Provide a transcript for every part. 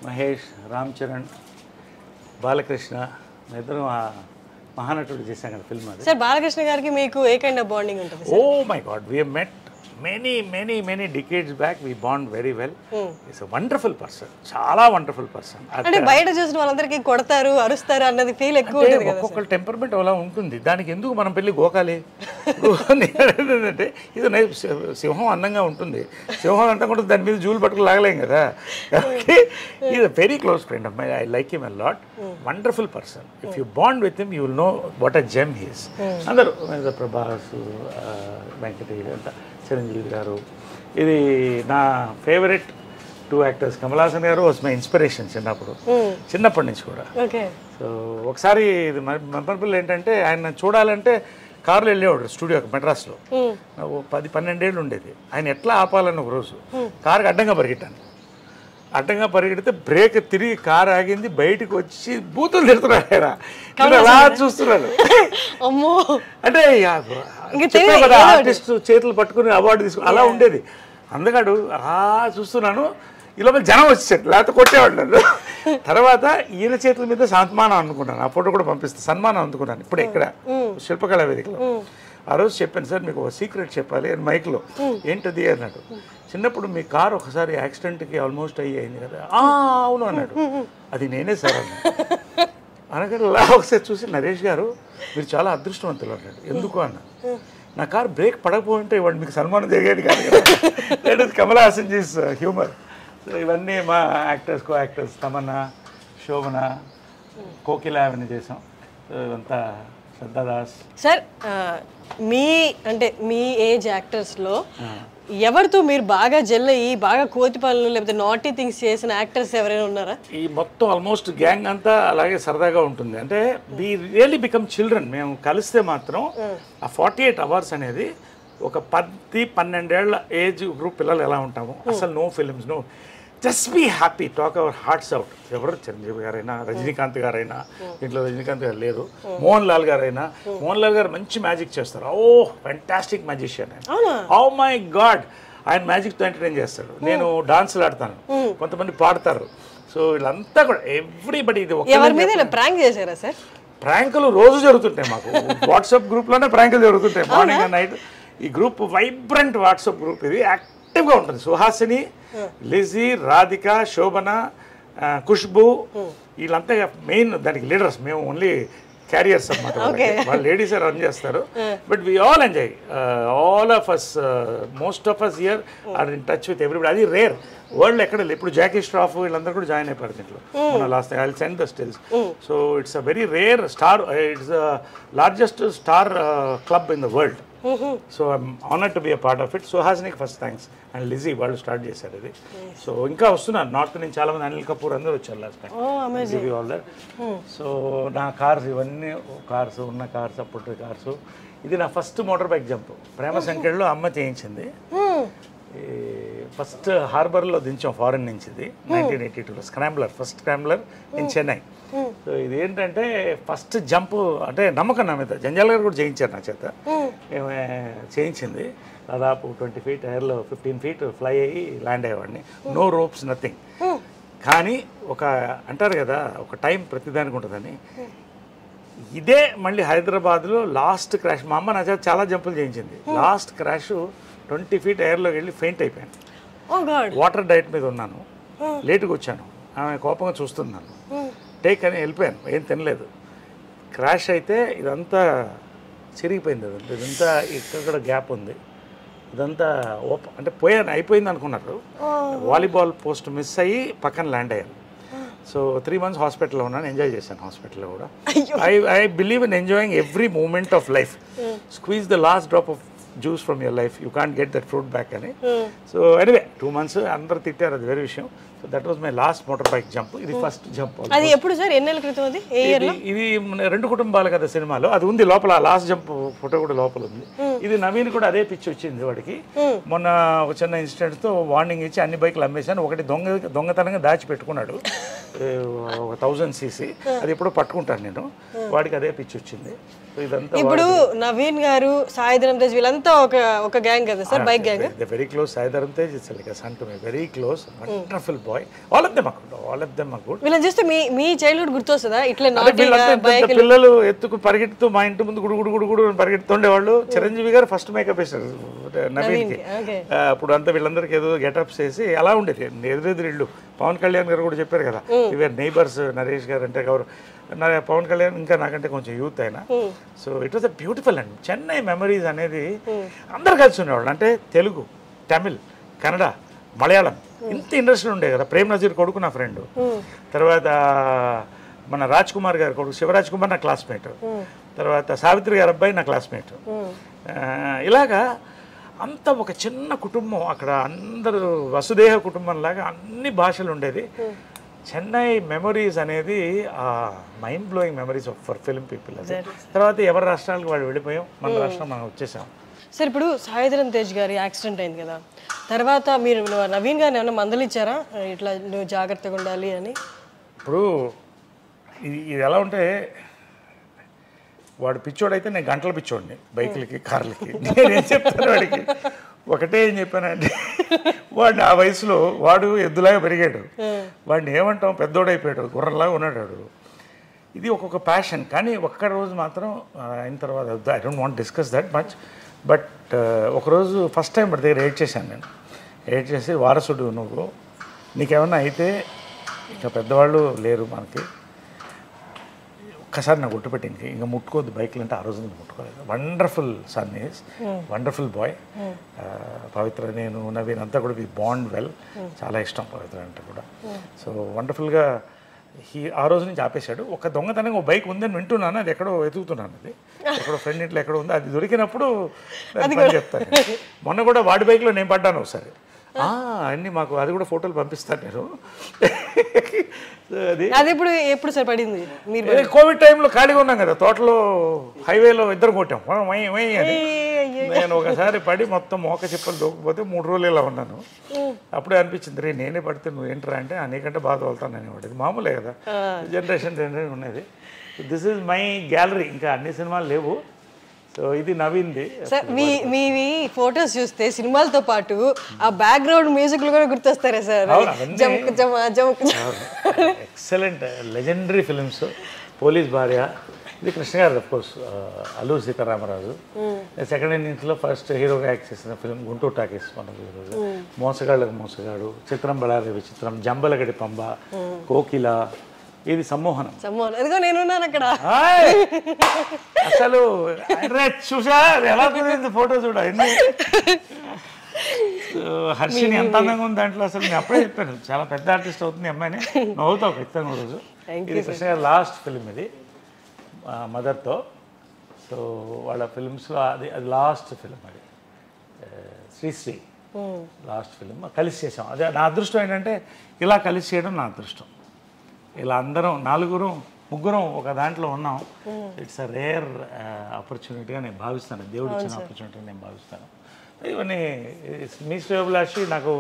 మహేష్, రామ్ చరణ్, బాలకృష్ణ ఇద్దరు మహానటుడు చేశాం కదా ఫిల్మ్ అది. సార్ బాలకృష్ణ గారికి మీకు ఏ కైండ్ ఆఫ్ బాండింగ్ ఉంటుంది? Oh my God, we have met many decades back. We bond very well. He's a wonderful person, చాలా వండర్ఫుల్ పర్సన్. అంటే బయట చూసిన వాళ్ళందరికీ కొడతారు, అరుస్తారు అన్నది ఫీల్ ఎక్కువ ఉంటుంది కదా. ఒక్కొక్క టెంపర్మెంట్ అలా ఉంటుంది, దానికి ఎందుకు మనం పెళ్ళి గోకాలి? ఏంటంటే ఇది సింహం అందంగా ఉంటుంది, సింహం అంతా కూడా దాని మీద జూలు పట్టుకు లాగలేం కదా. Is a very close friend of my. I like him a lot. Wonderful person. If you bond with him you will know what a gem he is. అందరూ ప్రభాస్, వెంకటేష్ అంతా, చిరంజీవి గారు. ఇది నా ఫేవరెట్ 2 యాక్టర్స్. కమల్ హాసన్ గారు వాజ్ మై ఇన్స్పిరేషన్ చిన్నప్పటి నుంచి కూడా. So ఒకసారి ఇది మెమరబుల్ ఏంటంటే, ఆయన చూడాలంటే కారులో వెళ్ళేవాడు స్టూడియోకి మెడ్రాస్లో. 10-12 ఏళ్ళు ఉండేది. ఆయన ఎట్లా ఆపాలని ఒక రోజు కారుకి అడ్డంగా పరిగెట్టాను. అడ్డంగా పరిగెడితే బ్రేక్ తిరిగి కారు ఆగింది, బయటకు వచ్చి బూతులు తిడుతున్నాడు. ఆయన అలా చూస్తున్నాడు. అంటే చెప్పావు కదా, ఆర్టిస్ట్ చేతులు పట్టుకుని అవార్డు తీసుకుని అలా ఉండేది. అందుకడు అలా చూస్తున్నాను. ఈ లోపల జనం వచ్చేసాడు, లేకపోతే కొట్టేవాడు నన్ను. తర్వాత ఈయన చేతుల మీద సన్మానం అందుకున్నాను. ఆ ఫోటో కూడా పంపిస్తాను. సన్మానం అందుకున్నాను ఇప్పుడు ఇక్కడ శిల్పకళా వేదికలో. ఆ రోజు చెప్పాను, సార్ మీకు ఒక సీక్రెట్ చెప్పాలి అని మైక్లో. ఏంటది అన్నాడు. చిన్నప్పుడు మీ కారు ఒకసారి యాక్సిడెంట్కి ఆల్మోస్ట్ అయింది కదా. అవును అన్నాడు. అది నేనే సార్ అన్నాడు. అనగానే అలా ఒకసారి చూసి, నరేష్ గారు మీరు చాలా అదృష్టవంతులు అన్నాడు. ఎందుకు అన్నా. నా కారు బ్రేక్ పడకపోయింటే ఇవాడు మీకు సన్మానం జరిగేది కాదు కదా. కమల్ హాసన్ జీస్ హ్యూమర్. సో ఇవన్నీ మా actors, co actors Tamannaah, Shobana, Kokila అవన్నీ చేసాం. సో ఇవంతా శ్రద్ధాదాస్. సార్ మీ ఏజ్ యాక్టర్స్లో ఎవరితో మీరు బాగా జెల్ అయ్యి బాగా కోతి పనులు లేకపోతే నాటీ థింగ్స్ చేసిన యాక్టర్స్ ఎవరైనా ఉన్నారా? ఈ మొత్తం ఆల్మోస్ట్ గ్యాంగ్ అంతా అలాగే సరదాగా ఉంటుంది. అంటే వి రియల్లీ బికమ్ చిల్డ్రన్. మేము కలిస్తే మాత్రం ఆ 48 అవర్స్ అనేది ఒక 10-12 ఏళ్ల ఏజ్ గ్రూప్ పిల్లలు ఎలా ఉంటాము, అసలు no films, no, just be happy, talk our hearts out. ఎవరు చిరంజీవి గారైనా, రజనీకాంత్ గారైనా, దీంట్లో రజనీకాంత్ గారు లేరు, మోహన్ లాల్ గారైనా. మోహన్ లాల్ గారు మంచి మ్యాజిక్ చేస్తారు. ఓ ఫ్యాంటాస్టిక్ మ్యాజిషియన్ ఆయన. ఓ మై గాడ్, ఆయన మ్యాజిక్తో ఎంటర్టైన్ చేస్తాడు. నేను డాన్సులు ఆడతాను, కొంతమంది పాడతారు. సో వీళ్ళంతా కూడా ఎవ్రీబడి. ఇది ప్రాంక్ చేశారా సార్? ప్రాంకులు రోజు జరుగుతుంటాయి మాకు. వాట్సాప్ గ్రూప్లోనే ప్రాంకులు జరుగుతుంటాయి మార్నింగ్ అండ్ నైట్. ఈ గ్రూప్ వైబ్రెంట్ వాట్సాప్ గ్రూప్. ఇది యాక్టివ్గా ఉంటుంది. సుహాసిని, లిజీ, రాధిక, శోభన, ఖుష్బు, వీళ్ళంతా మెయిన్ దానికి లీడర్స్. మేము ఓన్లీ క్యారియర్స్ అన్నమాట. వాళ్ళు లేడీస్ రన్ చేస్తారు. But we all enjoy. All of us, most of us here are in touch with everybody. అది రేర్ వరల్డ్ ఎక్కడ లేదు. ఇప్పుడు జాకీ ష్రాఫ్ వీళ్ళందరూ కూడా జాయిన్ అయిపోయారు దీంట్లో. మన last I will send the stills. So it's a very rare star. It's the largest star club in the world. So I'm honoured to be a part of it. సుహాసినికి first thanks and Lissy వాళ్ళు start చేశారు ఇది. So ఇంకా వస్తున్నారు north నుంచి చాలా మంది. అనిల్ కపూర్ అందరూ వచ్చారు last time. All that. So నా కార్స్ ఇవన్నీ కార్స్ ఉన్న కార్స్, అప్పుడు కార్స్. ఇది నా ఫస్ట్ మోటార్ బైక్ జంప్ ప్రేమ సంఖ్యలో అమ్మ చేయించింది. ఫస్ట్ హార్బర్లో దించాం ఫారెన్ నుంచి. ఇది 1982లో scrambler, first scrambler in Chennai. So ఇది ఏంటంటే ఫస్ట్ జంప్ అంటే నమ్మకం నా మీద. జంజాల్ గారు కూడా చేయించారు నా చేత. చేయించింది దాదాపు 20 feet ఎయిర్లో 15 feet ఫ్లై అయ్యి ల్యాండ్ అయ్యేవాడిని. No ropes, nothing. కానీ ఒక అంటారు కదా, ఒక టైం ప్రతిదానికి ఉంటుందని. ఇదే మళ్ళీ హైదరాబాద్లో లాస్ట్ క్రాష్. మా అమ్మ నా చేత చాలా జంపులు చేయించింది. లాస్ట్ క్రాష్ 20 feet ఎయిర్లోకి వెళ్ళి ఫెయింట్ అయిపోయాను. వాటర్ డైట్ మీద ఉన్నాను, లేటుగా వచ్చాను. ఆమె కోపంగా చూస్తున్నాను. టేక్ అని వెళ్ళిపోయాను, ఏం తినలేదు. క్రాష్ అయితే ఇదంతా చిరిగిపోయింది. అదంతా ఇదంతా ఇక్కడ గ్యాప్ ఉంది. ఇదంతా అంటే పోయాను, అయిపోయింది అనుకున్నారు. వాలీబాల్ పోస్ట్ మిస్ అయ్యి పక్కన ల్యాండ్ అయ్యాను. సో 3 months హాస్పిటల్లో ఉన్నాను. ఎంజాయ్ చేశాను హాస్పిటల్లో కూడా. I believe in enjoying every moment of life. Squeeze the last drop of juice from your life, you can't get that fruit back అని. సో ఎనీవే 2 months అందరూ తిట్టారు, అది వేరే విషయం. So that was my last motor bike jump. ఇది first jump. అది ఎప్పుడు sir? ఎన్నేళ్ళ క్రితం అది? ఇది 2 కుటుంబాలు కదా సినిమాలో. అది ఉంది లోపల, లాస్ట్ జంప్ ఫోటో కూడా లోపల ఉంది. ఇది నవీన్ కూడా అదే పిచ్చి వచ్చింది వాడికి. మొన్న ఒక చిన్న ఇన్సిడెంట్తో వార్నింగ్ ఇచ్చి అన్ని బైకులు అమ్మేశాను. ఒకటి దొంగతనంగా దాచిపెట్టుకున్నాడు, 1000cc. అది ఎప్పుడో పట్టుకుంటాను నేను. వాడికి అదే పిచ్చి వచ్చింది. ఇప్పుడు నవీన్ గారు, సాయి ధరమ్ తేజ్ వీళ్ళంతా ఒక గ్యాంగ్ కదా sir, bike gang. Very close. Sai Dharam Tej it's like a son to me, very close, wonderful boy. All of them, all of them are good. వీళ్ళని చూస్తే మీ చైల్డ్హుడ్ గుర్తొస్తుందా? ఇట్లా పిల్లలు ఎత్తుకు పరిగెడుతూ మా ఇంటి ముందు గుడు పరిగెడుతుండేవాళ్ళు. చిరంజీవి గారు ఫస్ట్ మేకప్ వేశారు నవీన్కి. అప్పుడు అంతా వీళ్ళందరికీ ఏదో గెటప్స్ వేసి అలా ఉండేది. ఎదురెదురిళ్ళు పవన్ కళ్యాణ్ గారు కూడా చెప్పారు కదా, ఇవర్ నైబర్స్. నరేష్ గారు అంటే ఎవరు, పవన్ కళ్యాణ్ ఇంకా నాకంటే కొంచెం యూత్ అయినా. So it was a beautiful and Chennai memories అనేది అందరు కలిసి ఉండేవాళ్ళు. అంటే తెలుగు, తమిళ్, కన్నడ, మలయాళం ఇంత ఇండస్ట్రీ ఉండే కదా. ప్రేమ్ నజీర్ కొడుకు నా ఫ్రెండ్, తర్వాత మన రాజ్ కుమార్ గారి కొడుకు శివరాజ్ కుమార్ నా క్లాస్మేట్, తర్వాత సావిత్రి గారి అబ్బాయి నా క్లాస్మేట్. ఇలాగా అంత ఒక చిన్న కుటుంబం అక్కడ, అందరూ వసుదేహ కుటుంబం లాగా అన్ని భాషలు ఉండేది. చెన్నై మెమరీస్ అనేది mind blowing memories for film people. అది తర్వాత ఎవరి రాష్ట్రాలకు వాళ్ళు వెళ్ళిపోయాం, మన రాష్ట్రం మనం వచ్చేసాం. సార్ ఇప్పుడు సాయిధరం తేజ్ గారి యాక్సిడెంట్ అయింది కదా, తర్వాత మీరు నవీన్ గారిని ఏమైనా మందలిచ్చారా ఇట్లా నువ్వు జాగ్రత్తగా ఉండాలి అని? ఇప్పుడు ఇది ఎలా ఉంటే, వాడు పిచ్చోడైతే నేను గంటల పిచ్చోడిని బైకులకి కార్లకి. నేనేం చెప్తాను వాడికి, ఒకటే ఏం చెప్పానంటే, వాడిని ఆ వయసులో వాడు ఎద్దులాగా పెరిగాడు, వాడిని ఏమంటాం పెద్దోడైపోయాడు, గుర్రంలాగా ఉన్నాడు. ఇది ఒక్కొక్క ప్యాషన్. కానీ ఒక్క రోజు మాత్రం అయిన తర్వాత I don't want discuss that much, but ఒకరోజు ఫస్ట్ టైం వాడి దగ్గర ఎయిట్ చేశాను నేను. ఎయిట్ చేసి, వారసుడు నువ్వు, నీకేమన్నా అయితే ఇంకా పెద్దవాళ్ళు లేరు మనకి, ఒక్కసారి నాకు గుర్తుపెట్టింది, ఇంకా ముట్టుకోవద్దు బైక్లు అంటే. ఆ రోజు నేను ముట్టుకోలేదు. Wonderful son is, wonderful boy. Pavitra, నేను, నవీన్ అంతా కూడా వి బాండ్ వెల్. చాలా ఇష్టం పవిత్ర అంటే కూడా. సో వండర్ఫుల్గా ఆ రోజు నుంచి ఆపేశాడు. ఒక దొంగతనంగా ఒక బైక్ ఉందని వింటున్నాను, అది ఎక్కడో వెతుకుతున్నాను. అది ఎక్కడో ఫ్రెండ్ ఇంట్లో ఎక్కడో ఉంది, అది దొరికినప్పుడు చెప్తాను. మొన్న కూడా వాడి బైక్లో నేను పడ్డాను ఒకసారి. అన్నీ మాకు అది కూడా ఫోటోలు పంపిస్తాను నేను. అది ఎప్పుడు సార్ పడింది? కోవిడ్ టైంలో ఖాళీగా ఉన్నాం కదా, తోటలో హైవేలో ఇద్దరు కొట్టాం అని. నేను ఒకసారి పడి మొత్తం మోక చిప్పలు దూకపోతే 3 రోజులు ఇలా ఉన్నాను. అప్పుడే అనిపించింది, రే నేనే పడితే నువ్వు ఏంట్రా అంటే, నీకంటే బాధ వెళ్తాను అనేవాడు. ఇది మామూలే కదా, జనరేషన్ ఉన్నది. This is my gallery. ఇంకా అన్ని సినిమాలు లేవు. సో ఇది నవీన్ది. సార్ మీ ఫొటోస్ చూస్తే సినిమాలతో పాటు ఆ బ్యాక్గ్రౌండ్ మ్యూజిక్లు కూడా గుర్తొస్తారా sir? Excellent legendary films. Police భార్య, ఇది Krishna garu of course, Alluri Sitaramaraju. Second ఇన్నింగ్స్లో ఫస్ట్ హీరోగా యాక్ట్ చేసిన ఫిల్మ్ గుంటూరు టాకీస్ మనకు ఈరోజు. మోసగాళ్ళకు మోసగాడు, చిత్రం బళారి విచిత్రం, జంబలగడి పంబ, కోకిల, ఇది సమ్మోహనం. ఇదిగో నేనున్నాను అక్కడ. అసలు చూసా ఎలా కుదిరింది ఫోటో చూడ. హర్షిని ఎంత అందంగా ఉంది దాంట్లో. అసలు నేను అప్పుడే చెప్పాను, చాలా పెద్ద ఆర్టిస్ట్ అవుతుంది అమ్మాయిని. నవ్వుతావు ఖచ్చితంగా రోజు. ఇది కృష్ణ గారి లాస్ట్ ఫిల్మ్, ఇది మదర్తో. సో వాళ్ళ ఫిల్మ్స్లో అది లాస్ట్ ఫిల్మ్. అది శ్రీశ్రీ లాస్ట్ ఫిల్మ్ కలిసి చేసాం. అదే నా అదృష్టం ఏంటంటే, ఇలా కలిసి చేయడం నా అదృష్టం. ఇలా అందరం ముగ్గురం ఒక దాంట్లో ఉన్నాం. ఇట్స్ అ రేర్ ఆపర్చునిటీగా నేను భావిస్తాను, దేవుడు ఇచ్చిన ఆపర్చునిటీగా నేను భావిస్తాను. ఇవన్నీ మీ శ్రేయోభిలాషి నాకు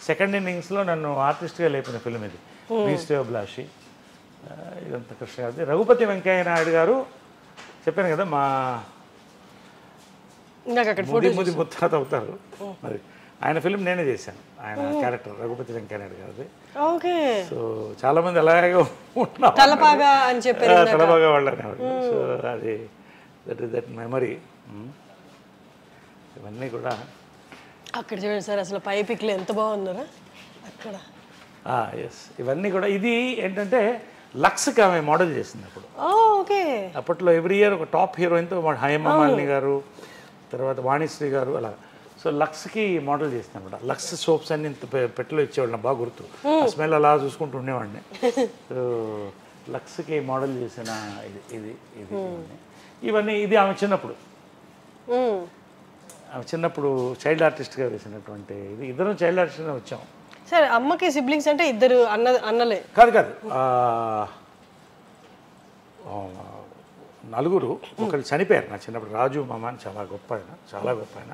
సెకండ్ ఇన్నింగ్స్లో నన్ను ఆర్టిస్ట్గా లేపిన ఫిల్మ్ ఇది. మీ శ్రేయోభిలాషి ఇదంతా కృష్ణ గారిది. రఘుపతి వెంకయ్య నాయుడు గారు చెప్పాను కదా, మా ముది ముత్తాత అవుతారు. మరి ఆయన ఫిల్మ్ నేనే చేశాను. ఆయన క్యారెక్టర్ రఘుపతి వెంకయ్య నాయుడు గారిది. సో చాలా మంది అలాగే ఉంటున్నాం, తలపాగా అని చెప్పారు, తలపాగా వాళ్ళు అనేవాడు. సో అది దట్ మెమరీ. ఇవన్నీ కూడా అక్కడ చూడండి సార్, అసలు పై పిక్లు ఎంత బాగున్నారా అక్కడ. ఎస్, ఇవన్నీ కూడా. ఇది ఏంటంటే లక్స్కి ఆమె మోడల్ చేసింది అప్పుడు. ఓకే. అప్పట్లో ఎవ్రీ ఇయర్ ఒక టాప్ హీరోయిన్తో, హేమమాలిని గారు, తర్వాత వాణిశ్రీ గారు, అలా. సో లక్స్కి మోడల్ చేసింది అనమాట. లక్స్ సోప్స్ అన్ని పెట్టెలో ఇచ్చేవాళ్ళు, నాకు బాగా గుర్తు. ఆ స్మెల్ అలా చూసుకుంటూ ఉండేవాడిని. సో లక్స్కి మోడల్ చేసిన ఇది ఇవన్నీ. ఇది ఆమె చిన్నప్పుడు, ఆమె చిన్నప్పుడు చైల్డ్ ఆర్టిస్ట్గా వేసినటువంటి ఇది. ఇద్దరం చైల్డ్ ఆర్టిస్ట్గా వచ్చాం. సార్ అమ్మకి సిబ్లింగ్స్ అంటే ఇద్దరు అన్నలే? కాదు, నలుగురు. ఒకళ్ళు చనిపోయారు నా చిన్నప్పుడు. రాజు మామ అని చాలా గొప్ప ఆయన.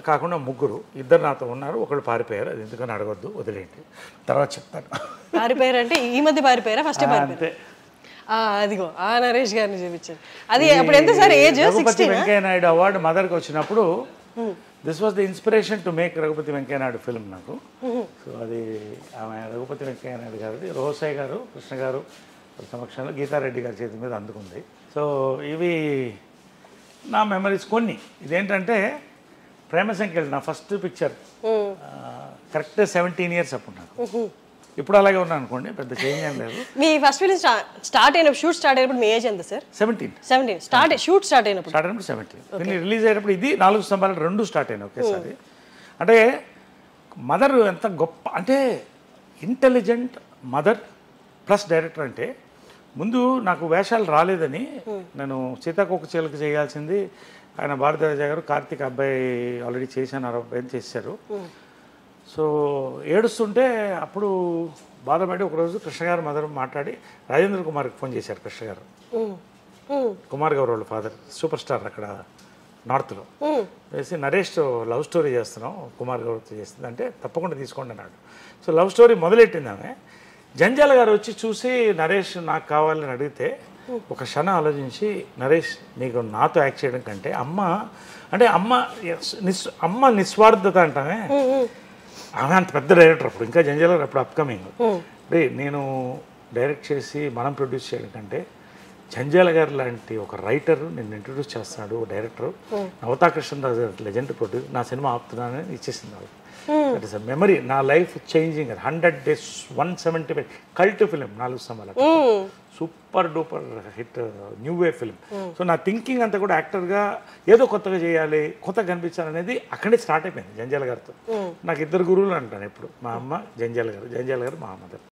కాకుండా ముగ్గురు, ఇద్దరు నాతో ఉన్నారు, ఒకళ్ళు పారిపోయారు. అది ఎందుకని అడగొద్దు, వదిలేండి, తర్వాత చెప్తాను. పారిపోయారు అంటే ఈ మధ్య పారిపోయారా? ఫస్ట్ అంతే. అదిగో నరేష్ గారిని చూపించారు. అది అప్పుడు ఎంత sir age? Raghupathi Venkaiah Naidu award మదర్కి వచ్చినప్పుడు this was the inspiration to make Raghupathi Venkaiah Naidu film నాకు. సో అది ఆమె రఘుపతి వెంకయ్య నాయుడు గారిది, రోసయ్య గారు, కృష్ణ గారు సమక్షంలో గీతారెడ్డి గారి చేతి మీద అందుకుంది. సో ఇవి నా మెమరీస్ కొన్ని. ఇదేంటంటే ప్రేమ సంఖ్యలు నా ఫస్ట్ పిక్చర్ కరెక్ట్ 17 years అప్పుడు నాకు. ఇప్పుడు అలాగే ఉన్నాను అనుకోండి, పెద్ద చేంజ్ ఏం లేదు. మీ ఫస్ట్ ఫిల్మ్ స్టార్ట్ అయినప్పుడు, షూట్ స్టార్ట్ అయినప్పుడు మీ ఏజ్ ఎంత సార్? 17 షూట్ స్టార్ట్ అయినప్పుడు 17. రిలీజ్ అయ్యేటప్పుడు ఇది 4 స్తంభాలు 2 స్టార్ట్ అయినాయి ఒకేసారి. అంటే మదర్ ఎంత గొప్ప అంటే ఇంటెలిజెంట్ మదర్ ప్లస్ డైరెక్టర్. అంటే ముందు నాకు వేషాలు రాలేదని నేను సీతాకోక చిలుక చేయాల్సింది, ఆయన భారతరాజ గారు కార్తీక్ అబ్బాయి ఆల్రెడీ చేశాను, అబ్బాయిని చేశారు. సో ఏడుస్తుంటే అప్పుడు బాధపడి ఒకరోజు కృష్ణ గారు మదర్ మాట్లాడి రాజేంద్ర కుమార్కి ఫోన్ చేశారు. కృష్ణ గారు కుమార్ గౌర్ వాళ్ళ ఫాదర్ సూపర్ స్టార్ అక్కడ నార్త్లో వేసి, నరేష్ లవ్ స్టోరీ చేస్తున్నాం కుమార్ గౌర్తో చేస్తుంది అంటే తప్పకుండా తీసుకోండి అన్నాడు. సో లవ్ స్టోరీ మొదలెట్టింది ఆమె. జంజాల గారు వచ్చి చూసి నరేష్ నాకు కావాలని అడిగితే ఒక క్షణం ఆలోచించి, నరేష్ నీకు నాతో యాక్ట్ చేయడం కంటే అమ్మ నిస్వార్థత అంటామే, ఆమె అంత పెద్ద డైరెక్టర్ అప్పుడు, ఇంకా జంజాల గారు అప్పుడు అప్కమింగ్. నేను డైరెక్ట్ చేసి మనం ప్రొడ్యూస్ చేయడం కంటే జంజాల గారు లాంటి ఒక రైటర్ నిన్ను ఇంట్రొడ్యూస్ చేస్తున్నాడు, director Navata Krishnaraju legend produce, నా సినిమా ఆపుతున్నానని ఇచ్చేసింది వాళ్ళు. దట్ ఇస్ అ మెమరీ, నా life changing. 100 days 175 cult film 4 స్తంభాలు, super duper hit new way film. So నా థింకింగ్ అంతా కూడా యాక్టర్గా ఏదో కొత్తగా చేయాలి, కొత్తగా కనిపించాలనేది అక్కడే స్టార్ట్ అయిపోయింది జంజాల గారితో. నాకు 2 గురువులు అంటాను ఎప్పుడు, మా అమ్మ జంజాల గారు మా మదర్.